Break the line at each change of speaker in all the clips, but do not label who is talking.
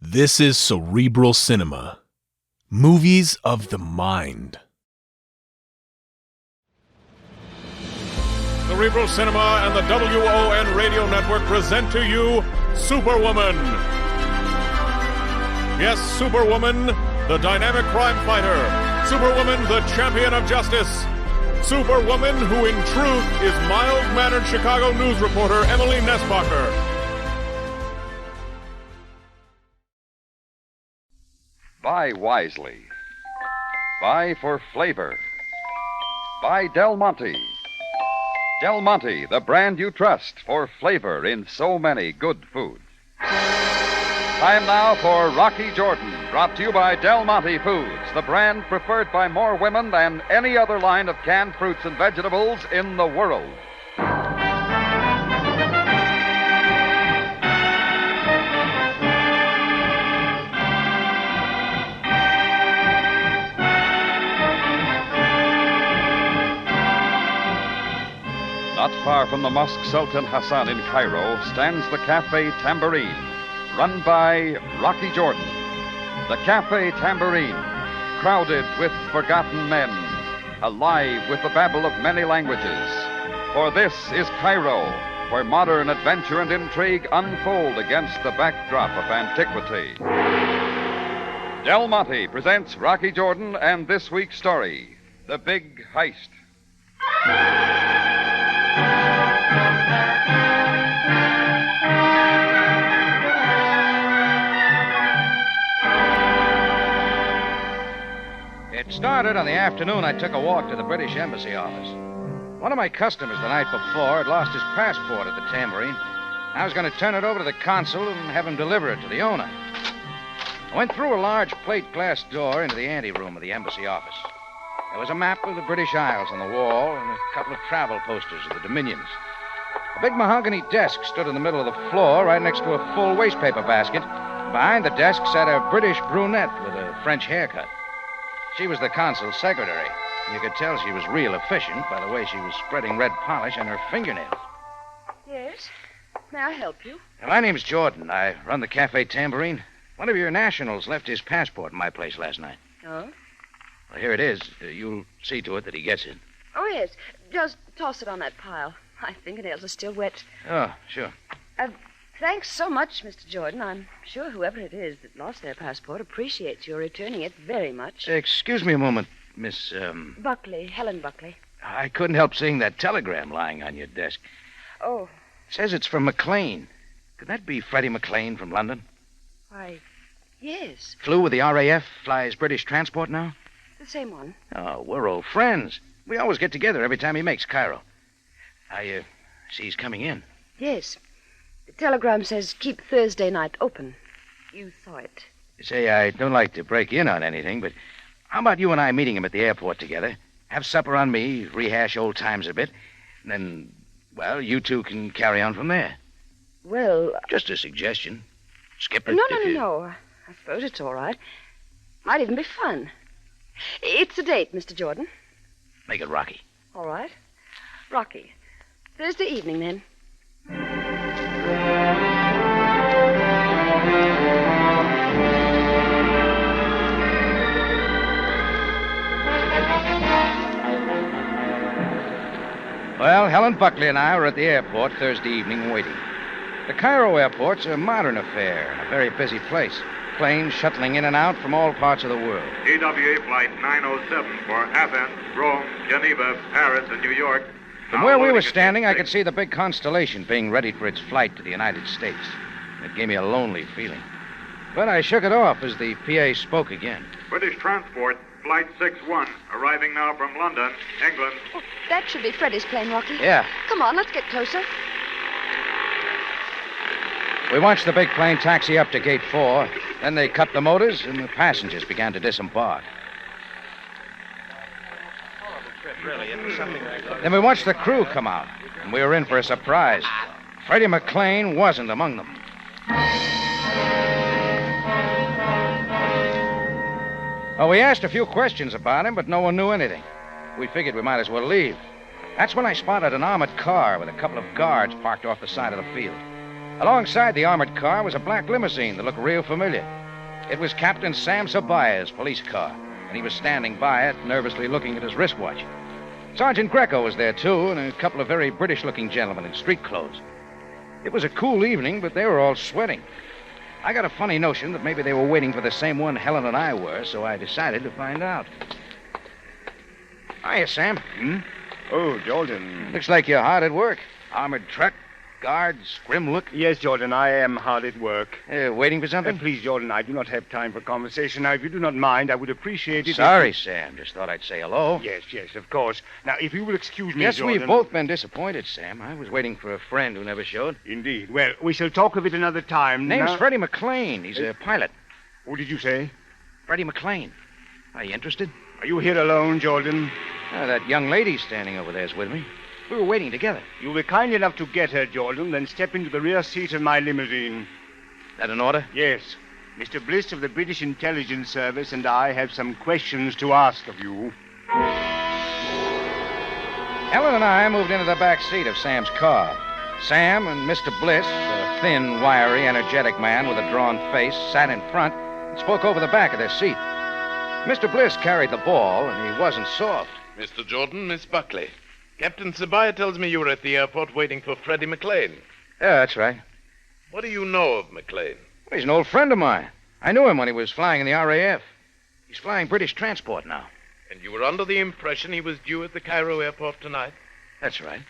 This is Cerebral Cinema. Movies of the mind.
Cerebral Cinema and the WON Radio Network present to you Superwoman. Yes, Superwoman, the dynamic crime fighter. Superwoman, the champion of justice. Superwoman, who in truth is mild-mannered Chicago news reporter Emily Nesbacher.
Buy wisely. Buy for flavor. Buy Del Monte. Del Monte, the brand you trust for flavor in so many good foods. Time now for Rocky Jordan, brought to you by Del Monte Foods, the brand preferred by more women than any other line of canned fruits and vegetables in the world. Not far from the Mosque Sultan Hassan in Cairo stands the Cafe Tambourine, run by Rocky Jordan. The Cafe Tambourine, crowded with forgotten men, alive with the babble of many languages. For this is Cairo, where modern adventure and intrigue unfold against the backdrop of antiquity. Del Monte presents Rocky Jordan and this week's story, The Big Heist.
It started on the afternoon I took a walk to the British Embassy office. One of my customers the night before had lost his passport at the Tambourine. I was going to turn it over to the consul and have him deliver it to the owner. I went through a large plate glass door into the anteroom of the embassy office. There was a map of the British Isles on the wall and a couple of travel posters of the Dominions. A big mahogany desk stood in the middle of the floor right next to a full wastepaper basket. Behind the desk sat a British brunette with a French haircut. She was the consul's secretary. You could tell she was real efficient by the way she was spreading red polish on her fingernails.
Yes? May I help you?
My name's Jordan. I run the Cafe Tambourine. One of your nationals left his passport in my place last night.
Oh?
Well, here it is. You'll see to it that he gets it.
Oh, yes. Just toss it on that pile. My fingernails are still wet.
Oh, sure.
Thanks so much, Mr. Jordan. I'm sure whoever it is that lost their passport appreciates your returning it very much.
Excuse me a moment, Miss,
Buckley, Helen Buckley.
I couldn't help seeing that telegram lying on your desk.
Oh.
It says it's from McLean. Could that be Freddie McLean from London?
Why, yes.
Flew with the RAF, flies British transport now?
The same one.
Oh, we're old friends. We always get together every time he makes Cairo. I see he's coming in.
Yes. The telegram says keep Thursday night open. You saw it.
Say, I don't like to break in on anything, but how about you and I meeting him at the airport together? Have supper on me, rehash old times a bit, and then, well, you two can carry on from there.
Well...
Just a suggestion. Skip it.
No. I suppose it's all right. Might even be fun. It's a date, Mr. Jordan.
Make it Rocky.
All right. Rocky. Thursday evening, then.
Well, Helen Buckley and I were at the airport Thursday evening waiting. The Cairo airport's a modern affair, a very busy place. Planes shuttling in and out from all parts of the world.
TWA Flight 907 for Athens, Rome, Geneva, Paris, and New York.
From where we were standing, I could see the big Constellation being ready for its flight to the United States. It gave me a lonely feeling. But I shook it off as the PA spoke again.
British Transport, Flight 61, arriving now from London, England.
Oh, that should be Freddie's plane, Rocky.
Yeah.
Come on, let's get closer.
We watched the big plane taxi up to Gate 4. Then they cut the motors, and the passengers began to disembark. Then we watched the crew come out, and we were in for a surprise. Freddie McLean wasn't among them. Well, we asked a few questions about him, but no one knew anything. We figured we might as well leave. That's when I spotted an armored car with a couple of guards parked off the side of the field. Alongside the armored car was a black limousine that looked real familiar. It was Captain Sam Sabaya's police car, and he was standing by it, nervously looking at his wristwatch. Sergeant Greco was there, too, and a couple of very British-looking gentlemen in street clothes. It was a cool evening, but they were all sweating. I got a funny notion that maybe they were waiting for the same one Helen and I were, so I decided to find out. Hiya, Sam.
Oh, Jordan.
Looks like you're hard at work. Armored truck, guards, grim look.
Yes, Jordan, I am hard at work.
Waiting for something?
Please, Jordan, I do not have time for conversation. Now, if you do not mind, I would appreciate it.
Sorry, Sam. Just thought I'd say hello.
Yes, of course. Now, if you will excuse me,
Yes,
Jordan...
we've both been disappointed, Sam. I was waiting for a friend who never showed.
Indeed. Well, we shall talk of it another time.
Name's
now...
Freddie McLean. He's a pilot.
What did you say?
Freddie McLean. Are you interested?
Are you here alone, Jordan?
That young lady standing over there's with me. We were waiting together.
You'll be kind enough to get her, Jordan, then step into the rear seat of my limousine.
That an order?
Yes. Mr. Bliss of the British Intelligence Service and I have some questions to ask of you.
Helen and I moved into the back seat of Sam's car. Sam and Mr. Bliss, a thin, wiry, energetic man with a drawn face, sat in front and spoke over the back of their seat. Mr. Bliss carried the ball, and he wasn't soft.
Mr. Jordan, Miss Buckley. Captain Sabaya tells me you were at the airport waiting for Freddie McLean.
Yeah, that's right.
What do you know of McLean?
Well, he's an old friend of mine. I knew him when he was flying in the RAF. He's flying British transport now.
And you were under the impression he was due at the Cairo airport tonight?
That's right.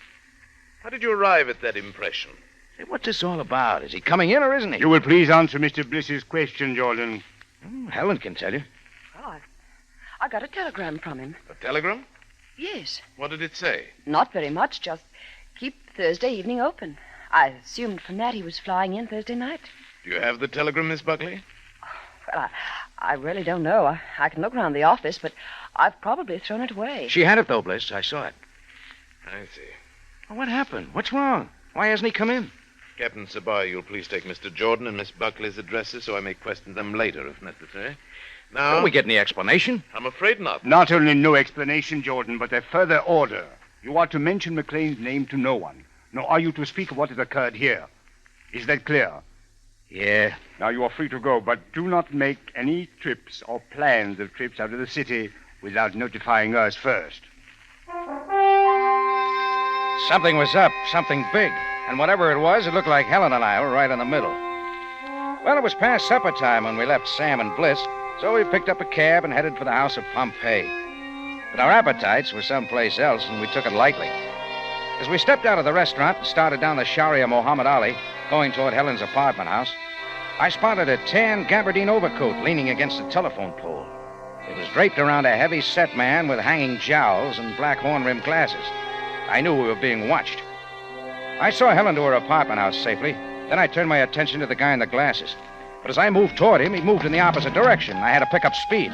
How did you arrive at that impression?
Hey, what's this all about? Is he coming in or isn't he?
You will please answer Mr. Bliss's question, Jordan.
Helen can tell you.
Oh, I got a telegram from him.
A telegram?
Yes.
What did it say?
Not very much, just keep Thursday evening open. I assumed from that he was flying in Thursday night.
Do you have the telegram, Miss Buckley?
Well, I really don't know. I can look around the office, but I've probably thrown it away.
She had it, though, Bliss. I saw it.
I see.
Well, what happened? What's wrong? Why hasn't he come in?
Captain Sabaya, you'll please take Mr. Jordan and Miss Buckley's addresses so I may question them later if necessary. Now...
Don't we get any explanation?
I'm afraid not.
Not only no explanation, Jordan, but a further order. You are to mention McLean's name to no one. Nor are you to speak of what has occurred here. Is that clear?
Yeah.
Now you are free to go, but do not make any trips or plans of trips out of the city without notifying us first.
Something was up, something big. And whatever it was, it looked like Helen and I were right in the middle. Well, it was past supper time when we left Sam and Bliss, so we picked up a cab and headed for the house of Pompey. But our appetites were someplace else, and we took it lightly. As we stepped out of the restaurant and started down the Sharia Muhammad Ali, going toward Helen's apartment house, I spotted a tan gabardine overcoat leaning against a telephone pole. It was draped around a heavy-set man with hanging jowls and black horn-rimmed glasses. I knew we were being watched. I saw Helen to her apartment house safely. Then I turned my attention to the guy in the glasses. But as I moved toward him, he moved in the opposite direction. I had to pick up speed.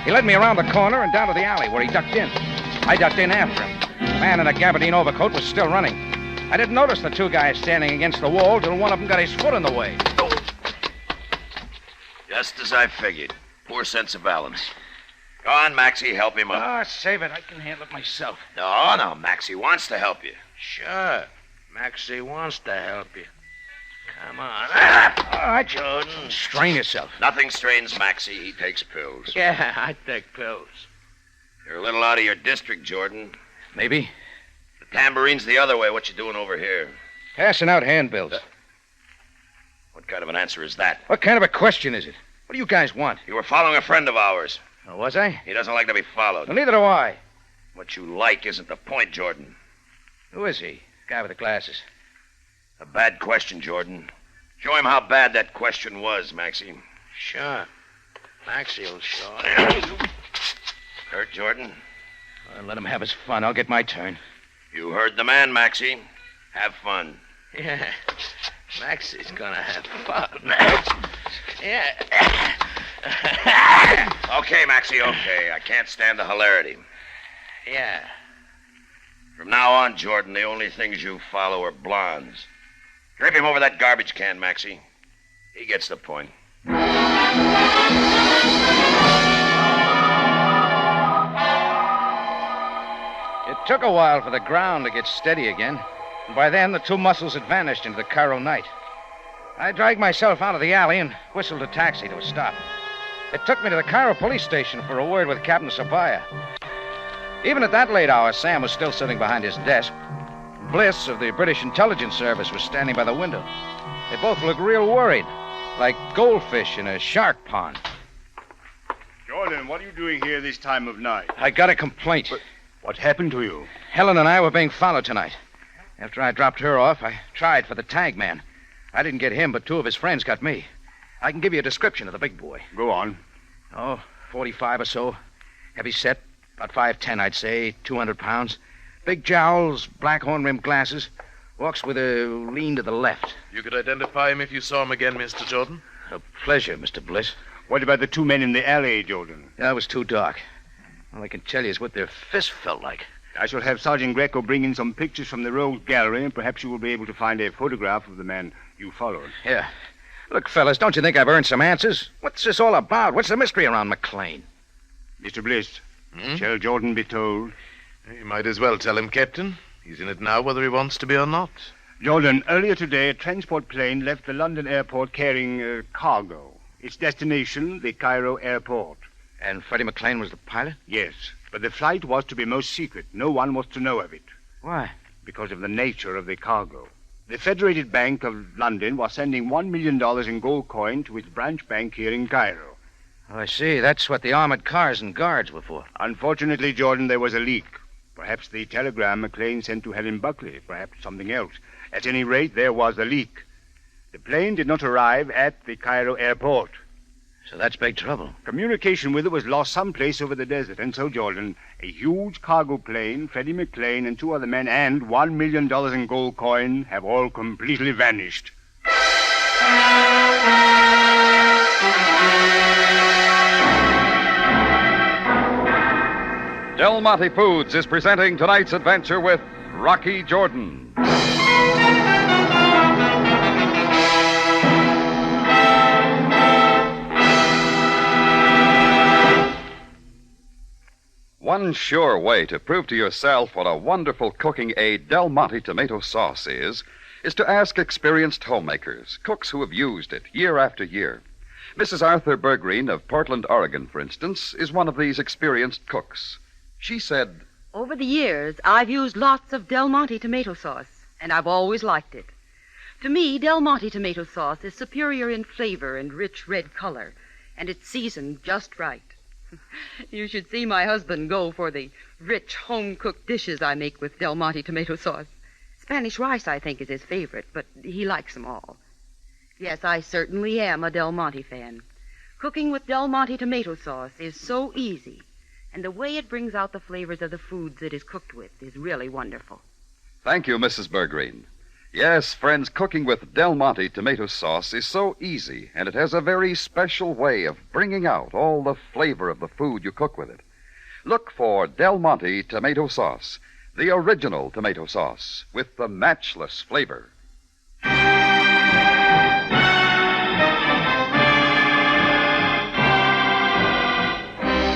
He led me around the corner and down to the alley where he ducked in. I ducked in after him. The man in a gabardine overcoat was still running. I didn't notice the two guys standing against the wall till one of them got his foot in the way.
Just as I figured. Poor sense of balance. Go on, Maxie, help him up.
Ah, save it. I can handle it myself.
No, Maxie wants to help you.
Sure. Maxie wants to help you. Come on. All right, Jordan. Strain yourself.
Nothing strains Maxie. He takes pills.
Yeah, I take pills.
You're a little out of your district, Jordan.
Maybe.
The tamborine's the other way. What you doing over here?
Passing out handbills.
What kind of an answer is that?
What kind of a question is it? What do you guys want?
You were following a friend of ours.
Oh, was I?
He doesn't like to be followed.
Well, neither do I.
What you like isn't the point, Jordan.
Who is he? The guy with the glasses.
A bad question, Jordan. Show him how bad that question was, Maxie.
Sure. Maxie will show
Hurt, Jordan?
Let him have his fun. I'll get my turn.
You heard the man, Maxie. Have fun.
Yeah. Maxie's gonna have fun. Yeah.
Okay, Maxie, okay. I can't stand the hilarity.
Yeah.
From now on, Jordan, the only things you follow are blondes. Drape him over that garbage can, Maxie. He gets the point.
It took a while for the ground to get steady again. And by then, the two muscles had vanished into the Cairo night. I dragged myself out of the alley and whistled a taxi to a stop. It took me to the Cairo police station for a word with Captain Sabaya. Even at that late hour, Sam was still sitting behind his desk. Bliss of the British Intelligence Service was standing by the window. They both looked real worried, like goldfish in a shark pond.
Jordan, what are you doing here this time of night?
I got a complaint.
But what happened to you?
Helen and I were being followed tonight. After I dropped her off, I tried for the tag man. I didn't get him, but two of his friends got me. I can give you a description of the big boy.
Go on.
45 or so. Heavy set, about 5'10", I'd say, 200 pounds. Big jowls, black horn-rimmed glasses. Walks with a lean to the left.
You could identify him if you saw him again, Mr. Jordan?
A pleasure, Mr. Bliss.
What about the two men in the alley, Jordan?
That was too dark. All I can tell you is what their fists felt like.
I shall have Sergeant Greco bring in some pictures from the Rogues Gallery, and perhaps you will be able to find a photograph of the man you followed.
Yeah. Look, fellas, don't you think I've earned some answers? What's this all about? What's the mystery around McLean?
Mr. Bliss, shall Jordan be told?
You might as well tell him, Captain. He's in it now, whether he wants to be or not.
Jordan, earlier today, a transport plane left the London airport carrying cargo. Its destination, the Cairo airport.
And Freddie McLean was the pilot?
Yes, but the flight was to be most secret. No one was to know of it.
Why?
Because of the nature of the cargo. The Federated Bank of London was sending $1 million in gold coin to its branch bank here in Cairo.
Oh, I see. That's what the armored cars and guards were for.
Unfortunately, Jordan, there was a leak. Perhaps the telegram McLean sent to Helen Buckley. Perhaps something else. At any rate, there was a leak. The plane did not arrive at the Cairo airport.
So that's big trouble.
Communication with it was lost someplace over the desert. And so, Jordan, a huge cargo plane, Freddie McLean, and two other men, and $1 million in gold coin have all completely vanished.
Del Monte Foods is presenting tonight's adventure with Rocky Jordan. One sure way to prove to yourself what a wonderful cooking aid Del Monte tomato sauce is to ask experienced homemakers, cooks who have used it year after year. Mrs. Arthur Bergreen of Portland, Oregon, for instance, is one of these experienced cooks. She said,
"Over the years, I've used lots of Del Monte tomato sauce, and I've always liked it. To me, Del Monte tomato sauce is superior in flavor and rich red color, and it's seasoned just right. You should see my husband go for the rich, home-cooked dishes I make with Del Monte tomato sauce. Spanish rice, I think, is his favorite, but he likes them all. Yes, I certainly am a Del Monte fan. Cooking with Del Monte tomato sauce is so easy, and the way it brings out the flavors of the foods it is cooked with is really wonderful."
Thank you, Mrs. Bergreen. Yes, friends, cooking with Del Monte tomato sauce is so easy, and it has a very special way of bringing out all the flavor of the food you cook with it. Look for Del Monte tomato sauce, the original tomato sauce with the matchless flavor.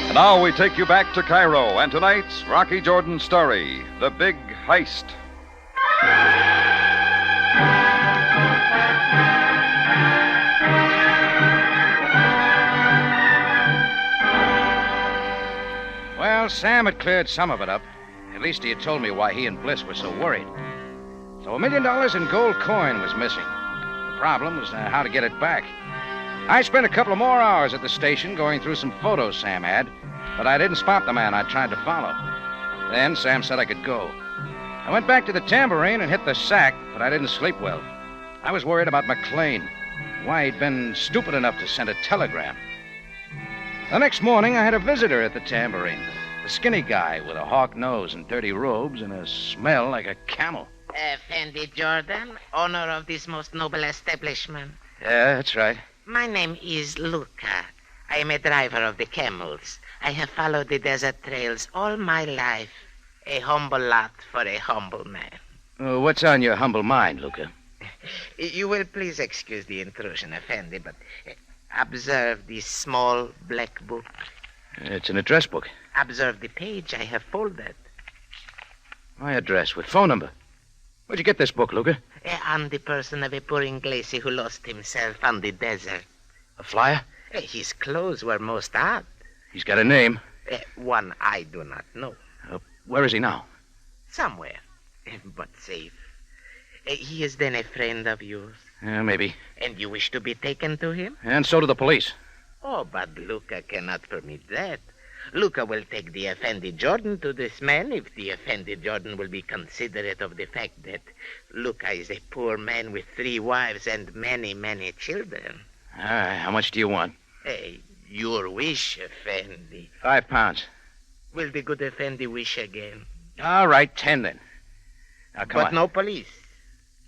And now we take you back to Cairo and tonight's Rocky Jordan story, The Big Heist.
Well, Sam had cleared some of it up. At least he had told me why he and Bliss were so worried. So $1 million in gold coin was missing. The problem was how to get it back. I spent a couple of more hours at the station going through some photos Sam had, but I didn't spot the man I tried to follow. Then Sam said I could go. I went back to the tambourine and hit the sack, but I didn't sleep well. I was worried about McLean, why he'd been stupid enough to send a telegram. The next morning, I had a visitor at the tambourine. A skinny guy with a hawk nose and dirty robes and a smell like a camel.
Fendi Jordan, owner of this most noble establishment.
Yeah, that's right.
My name is Luca. I am a driver of the camels. I have followed the desert trails all my life. A humble lot for a humble man.
What's on your humble mind, Luca?
You will please excuse the intrusion, Effendi, but observe this small black book.
It's an address book.
Observe the page I have folded.
My address with phone number. Where'd you get this book, Luca?
I'm the person of a poor Inglese who lost himself on the desert.
A flyer?
His clothes were most odd.
He's got a name.
One I do not know.
Where is he now?
Somewhere, but safe. He is then a friend of yours?
Maybe.
And you wish to be taken to him?
And so do the police.
Oh, but Luca cannot permit that. Luca will take the Effendi Jordan to this man if the Effendi Jordan will be considerate of the fact that Luca is a poor man with 3 wives and many, many children.
How much do you want?
Your wish, Effendi.
£5.
Will the good Effendi wish again?
All right, 10 then. Now, come on.
But no police.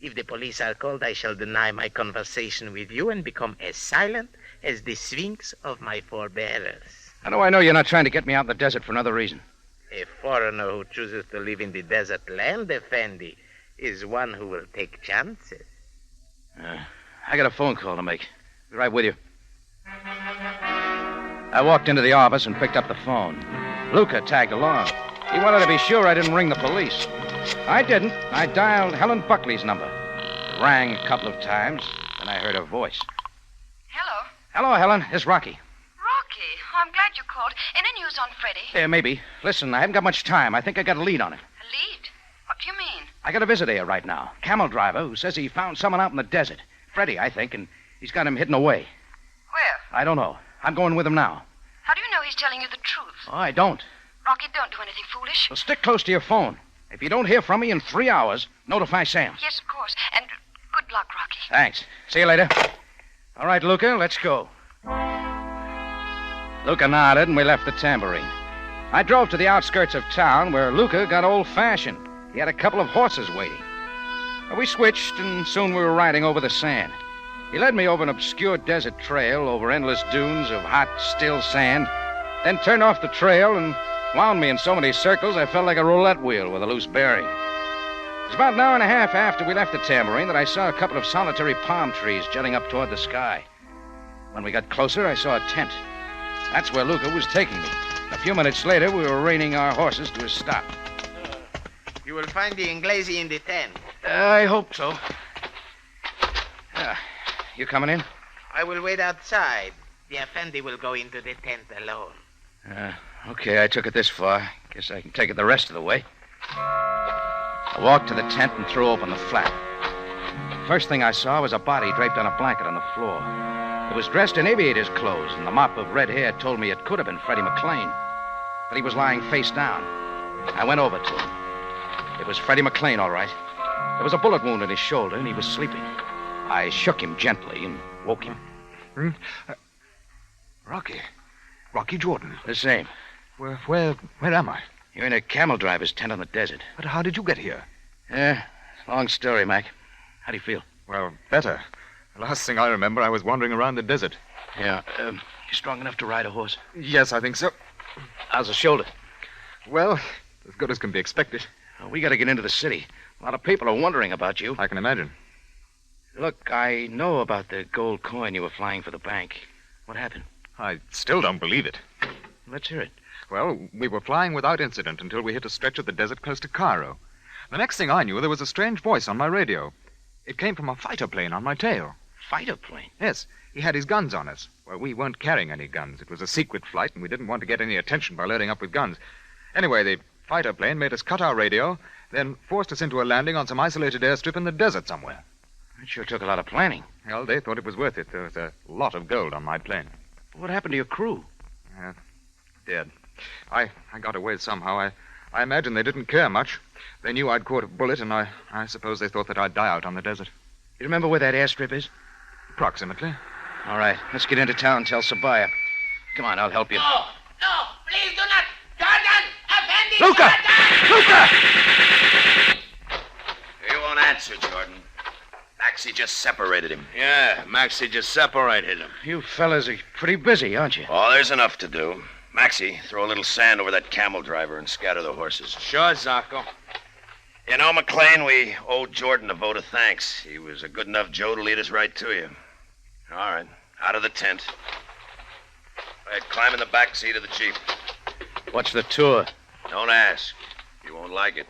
If the police are called, I shall deny my conversation with you and become as silent as the sphinx of my forebearers.
How do I know you're not trying to get me out in the desert for another reason?
A foreigner who chooses to live in the desert land, Effendi, is one who will take chances.
I got a phone call to make. Be right with you. I walked into the office and picked up the phone. Luca tagged along. He wanted to be sure I didn't ring the police. I didn't. I dialed Helen Buckley's number. It rang a couple of times, then I heard her voice.
Hello?
Hello, Helen. It's Rocky.
Rocky? Oh, I'm glad you called. Any news on Freddie?
Maybe. Listen, I haven't got much time. I think I got a lead on it.
A lead? What do you mean?
I got a visitor here right now. Camel driver who says he found someone out in the desert. Freddie, I think, and he's got him hidden away.
Where?
I don't know. I'm going with him now.
How do you know he's telling you the truth?
Oh, I don't.
Rocky, don't do anything foolish.
Well, stick close to your phone. If you don't hear from me in 3 hours, notify Sam.
Yes, of course. And good luck, Rocky.
Thanks. See you later. All right, Luca, let's go. Luca nodded, and we left the tambourine. I drove to the outskirts of town, where Luca got old-fashioned. He had a couple of horses waiting. We switched, and soon we were riding over the sand. He led me over an obscure desert trail, over endless dunes of hot, still sand, then turned off the trail and wound me in so many circles I felt like a roulette wheel with a loose bearing. It was about an hour and a half after we left the tambourine that I saw a couple of solitary palm trees jutting up toward the sky. When we got closer, I saw a tent. That's where Luca was taking me. A few minutes later, we were reining our horses to a stop.
You will find the Inglese in the tent.
I hope so. You coming in?
I will wait outside. The Effendi will go into the tent alone.
Okay, I took it this far. Guess I can take it the rest of the way. I walked to the tent and threw open the flap. First thing I saw was a body draped on a blanket on the floor. It was dressed in aviator's clothes, and the mop of red hair told me it could have been Freddie McLean. But he was lying face down. I went over to him. It was Freddie McLean, all right. There was a bullet wound in his shoulder, and he was sleeping. I shook him gently and woke him.
Rocky Jordan.
The same.
Where am I?
You're in a camel driver's tent on the desert.
But how did you get here?
Long story, Mac. How do you feel?
Well, better. The last thing I remember, I was wandering around the desert.
Yeah. You strong enough to ride a horse?
Yes, I think so.
How's the shoulder?
Well, as good as can be expected.
We got to get into the city. A lot of people are wondering about you.
I can imagine.
Look, I know about the gold coin you were flying for the bank. What happened?
I still don't believe it.
Let's hear it.
Well, we were flying without incident until we hit a stretch of the desert close to Cairo. The next thing I knew, there was a strange voice on my radio. It came from a fighter plane on my tail.
Fighter plane?
Yes. He had his guns on us. Well, we weren't carrying any guns. It was a secret flight, and we didn't want to get any attention by loading up with guns. Anyway, the fighter plane made us cut our radio, then forced us into a landing on some isolated airstrip in the desert somewhere.
It sure took a lot of planning.
Well, they thought it was worth it. There was a lot of gold on my plane.
What happened to your crew?
Dead. I got away somehow. I imagine they didn't care much. They knew I'd caught a bullet, and I suppose they thought that I'd die out on the desert.
You remember where that airstrip is?
Approximately.
All right, let's get into town and tell Sabaya. Come on, I'll help you.
No, please do not. Jordan, Effendi,
Luca!
Jordan!
Luca!
He won't answer, Jordan. Maxie just separated him.
Yeah, Maxie just separated him.
You fellas are pretty busy, aren't you?
Oh, there's enough to do. Maxie, throw a little sand over that camel driver and scatter the horses.
Sure, Zacco.
You know, McLean, we owe Jordan a vote of thanks. He was a good enough Joe to lead us right to you. All right, out of the tent. All right, climb in the back seat of the Jeep.
What's the tour?
Don't ask. You won't like it.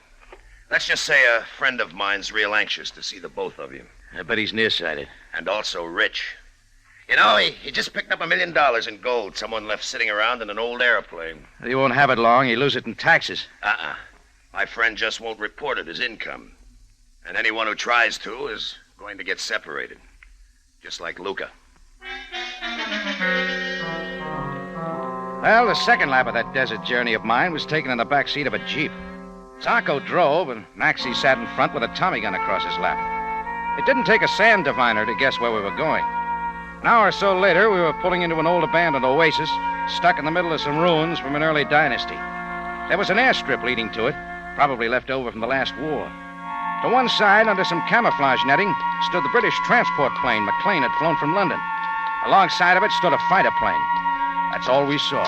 Let's just say a friend of mine's real anxious to see the both of you.
I bet he's nearsighted.
And also rich. You know, he just picked up $1 million in gold someone left sitting around in an old airplane.
He won't have it long. He'll lose it in taxes.
My friend just won't report it as income. And anyone who tries to is going to get separated. Just like Luca.
Well, the second lap of that desert journey of mine was taken in the back seat of a Jeep. Zarko drove, and Maxie sat in front with a Tommy gun across his lap. It didn't take a sand diviner to guess where we were going. An hour or so later, we were pulling into an old abandoned oasis, stuck in the middle of some ruins from an early dynasty. There was an airstrip leading to it, probably left over from the last war. To one side, under some camouflage netting, stood the British transport plane McLean had flown from London. Alongside of it stood a fighter plane. That's all we saw.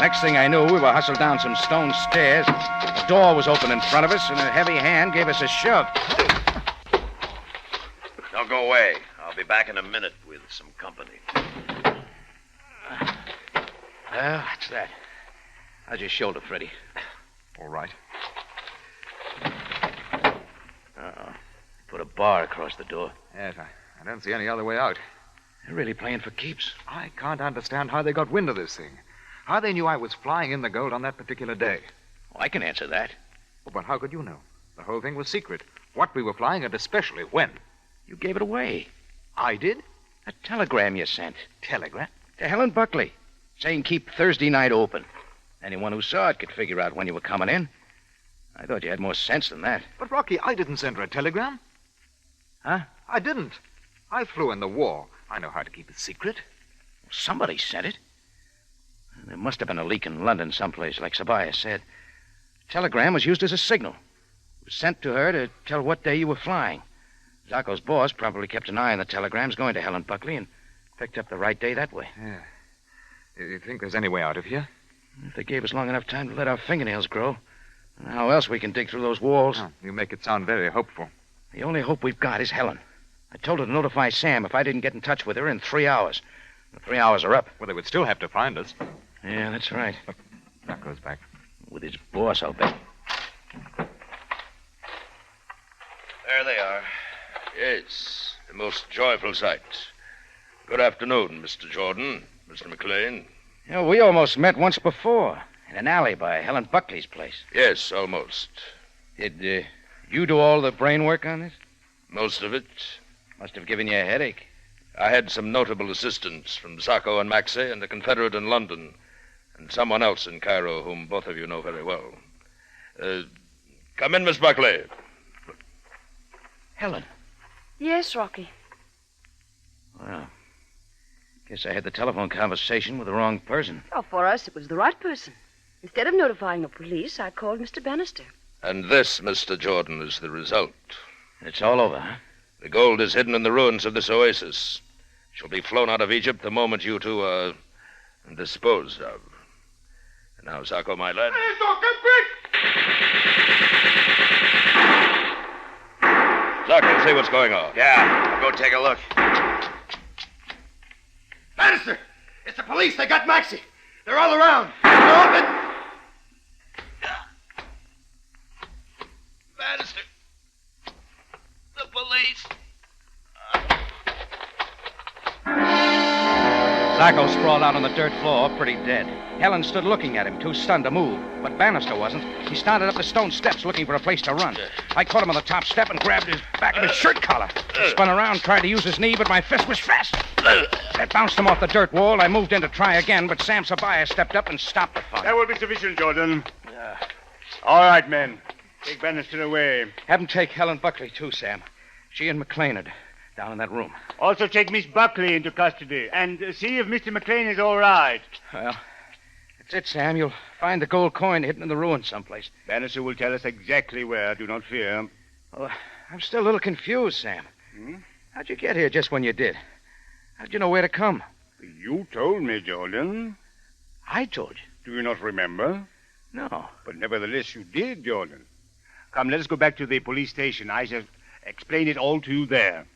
Next thing I knew, we were hustled down some stone stairs. The door was open in front of us, and a heavy hand gave us a shove.
Don't go away. I'll be back in a minute with some company.
Well, that's that. How's your shoulder, Freddie?
All right.
Put a bar across the door.
Yes, I don't see any other way out.
They're really playing for keeps.
I can't understand how they got wind of this thing. How they knew I was flying in the gold on that particular day.
Oh, I can answer that.
Well, but how could you know? The whole thing was secret. What we were flying and especially when.
You gave it away.
I did?
A telegram you sent.
Telegram?
To Helen Buckley, saying keep Thursday night open. Anyone who saw it could figure out when you were coming in. I thought you had more sense than that.
But, Rocky, I didn't send her a telegram.
Huh?
I didn't. I flew in the war. I know how to keep it secret.
Somebody sent it. There must have been a leak in London someplace, like Sabaya said. The telegram was used as a signal. It was sent to her to tell what day you were flying. Zarko's boss probably kept an eye on the telegrams going to Helen Buckley and picked up the right day that way.
Yeah. You think there's any way out of here?
If they gave us long enough time to let our fingernails grow. How else we can dig through those walls?
Oh, you make it sound very hopeful.
The only hope we've got is Helen. I told her to notify Sam if I didn't get in touch with her in 3 hours. The 3 hours are up.
Well, they would still have to find us.
Yeah, that's right.
That goes back.
With his boss, I'll bet.
There they are.
Yes, a most joyful sight. Good afternoon, Mr. Jordan, Mr. McLean.
You know, we almost met once before in an alley by Helen Buckley's place.
Yes, almost.
Did you do all the brain work on this?
Most of it.
Must have given you a headache.
I had some notable assistance from Zarko and Maxey and a Confederate in London, and someone else in Cairo whom both of you know very well. Come in, Miss Buckley.
Helen.
Yes, Rocky.
Well, guess I had the telephone conversation with the wrong person.
Oh, for us, it was the right person. Instead of notifying the police, I called Mr. Bannister.
And this, Mr. Jordan, is the result.
It's all over, huh?
The gold is hidden in the ruins of this oasis. It shall be flown out of Egypt the moment you two are disposed of. And now, Zarko, my lad. Zarko, see what's going on.
Yeah, I'll go take a look.
Bannister! It's the police. They got Maxie. They're all around. They're open.
Bannister. The police.
Zarko sprawled out on the dirt floor, pretty dead. Helen stood looking at him, too stunned to move. But Bannister wasn't. He started up the stone steps looking for a place to run. I caught him on the top step and grabbed his back of his shirt collar. He spun around, tried to use his knee, but my fist was fast. I bounced him off the dirt wall. I moved in to try again, but Sam Sabaya stepped up and stopped the fun.
That will be sufficient, Jordan. All right, men. Take Bannister away.
Have him take Helen Buckley, too, Sam. She and McLean are down in that room.
Also take Miss Buckley into custody and see if Mr. McLean is all right.
Well, that's it, Sam. You'll find the gold coin hidden in the ruins someplace.
Bannister will tell us exactly where. Do not fear.
Well, I'm still a little confused, Sam.
Hmm?
How'd you get here just when you did? How'd you know where to come?
You told me, Jordan.
I told you?
Do you not remember?
No.
But nevertheless, you did, Jordan. Come, let us go back to the police station. I shall explain it all to you there.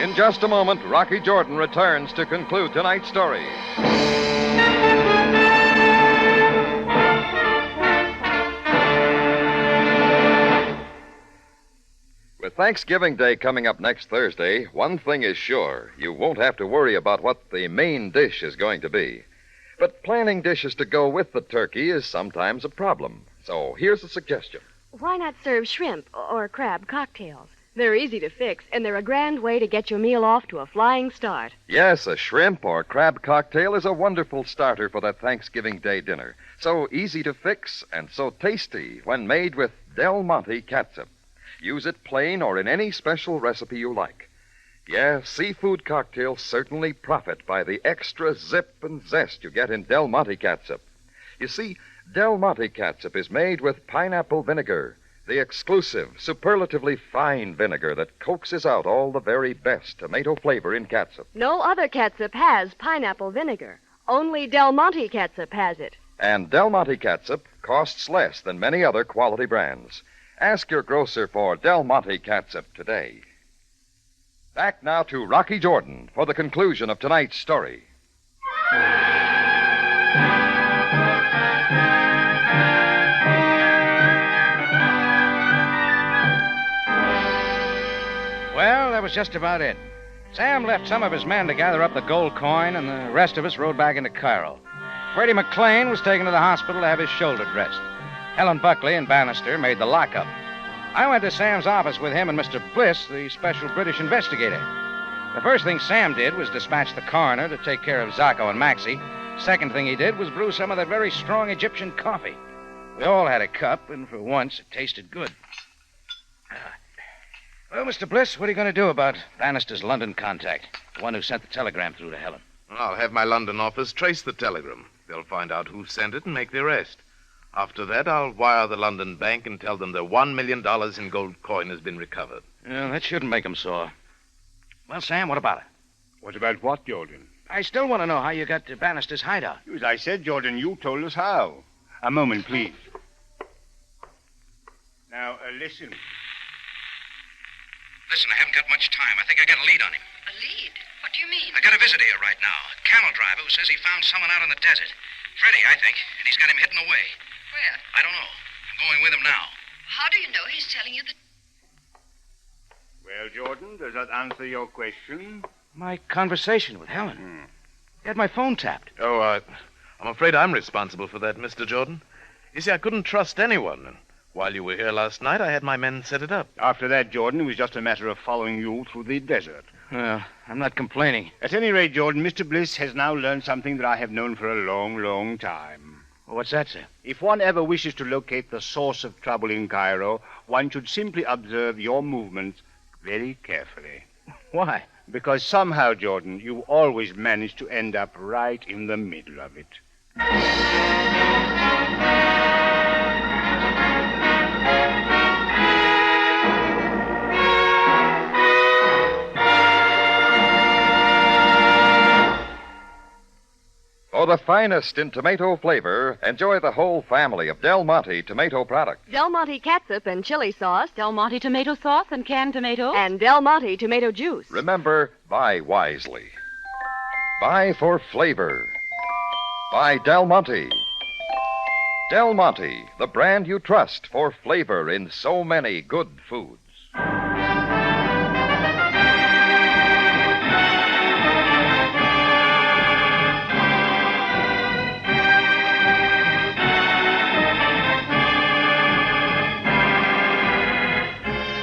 In
In just a moment, Rocky Jordan returns to conclude tonight's story. With Thanksgiving Day coming up next Thursday, one thing is sure. You won't have to worry about what the main dish is going to be. But planning dishes to go with the turkey is sometimes a problem. So here's a suggestion.
Why not serve shrimp or crab cocktails? They're easy to fix, and they're a grand way to get your meal off to a flying start.
Yes, a shrimp or crab cocktail is a wonderful starter for that Thanksgiving Day dinner. So easy to fix and so tasty when made with Del Monte catsup. Use it plain or in any special recipe you like. Yes, seafood cocktails certainly profit by the extra zip and zest you get in Del Monte catsup. You see, Del Monte catsup is made with pineapple vinegar, the exclusive, superlatively fine vinegar that coaxes out all the very best tomato flavor in catsup.
No other catsup has pineapple vinegar. Only Del Monte catsup has it.
And Del Monte catsup costs less than many other quality brands. Ask your grocer for Del Monte catsup today. Back now to Rocky Jordan for the conclusion of tonight's story.
Well, that was just about it. Sam left some of his men to gather up the gold coin, and the rest of us rode back into Cairo. Freddie McLean was taken to the hospital to have his shoulder dressed. Helen Buckley and Bannister made the lockup. I went to Sam's office with him and Mr. Bliss, the special British investigator. The first thing Sam did was dispatch the coroner to take care of Zacco and Maxie. Second thing he did was brew some of that very strong Egyptian coffee. We all had a cup, and for once it tasted good. Well, Mr. Bliss, what are you going to do about Bannister's London contact, the one who sent the telegram through to Helen?
I'll have my London office trace the telegram. They'll find out who sent it and make the arrest. After that, I'll wire the London bank and tell them that $1 million in gold coin has been recovered.
Yeah, that shouldn't make them sore. Well, Sam, what about it?
What about what, Jordan?
I still want to know how you got to Bannister's hideout.
As I said, Jordan, you told us how. A moment, please. Now, listen.
Listen, I haven't got much time. I think I got a lead on him.
A lead? What do you mean?
I got a visitor here right now. A camel driver who says he found someone out in the desert. Freddie, I think. And he's got him hidden away.
Where?
I don't know. I'm going with him now.
How do you know he's telling you the...
Well, Jordan, does that answer your question?
My conversation with Helen. He had my phone tapped.
Oh, I'm afraid I'm responsible for that, Mr. Jordan. You see, I couldn't trust anyone. And while you were here last night, I had my men set it up.
After that, Jordan, it was just a matter of following you through the desert.
Well, I'm not complaining.
At any rate, Jordan, Mr. Bliss has now learned something that I have known for a long, long time.
What's that, sir?
If one ever wishes to locate the source of trouble in Cairo, one should simply observe your movements very carefully.
Why?
Because somehow, Jordan, you always manage to end up right in the middle of it.
For the finest in tomato flavor, enjoy the whole family of Del Monte tomato products.
Del Monte catsup and chili sauce.
Del Monte tomato sauce and canned tomatoes.
And Del Monte tomato juice.
Remember, buy wisely. Buy for flavor. Buy Del Monte. Del Monte, the brand you trust for flavor in so many good foods.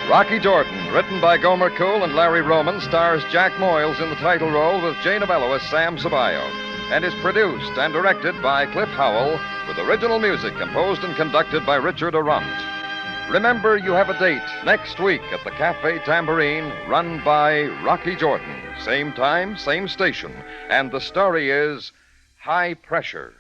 Rocky Jordan, written by Gomer Cool and Larry Roman, stars Jack Moyles in the title role with Jane Avello as Sam Ceballo, and is produced and directed by Cliff Howell, with original music composed and conducted by Richard Arant. Remember, you have a date next week at the Cafe Tambourine, run by Rocky Jordan. Same time, same station, and the story is High Pressure.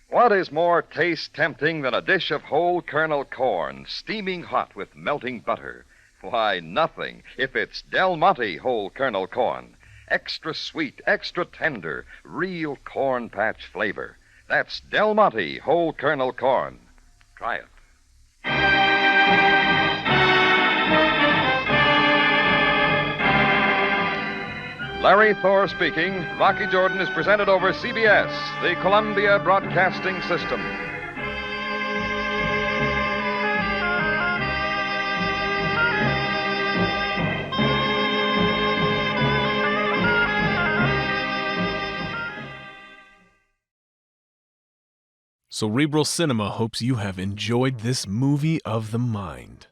What is more taste-tempting than a dish of whole kernel corn, steaming hot with melting butter? Why, nothing, if it's Del Monte whole kernel corn. Extra sweet, extra tender, real corn patch flavor. That's Del Monte whole kernel corn. Try it. Larry Thor speaking. Rocky Jordan is presented over CBS, the Columbia Broadcasting System.
Cerebral Cinema hopes you have enjoyed this movie of the mind.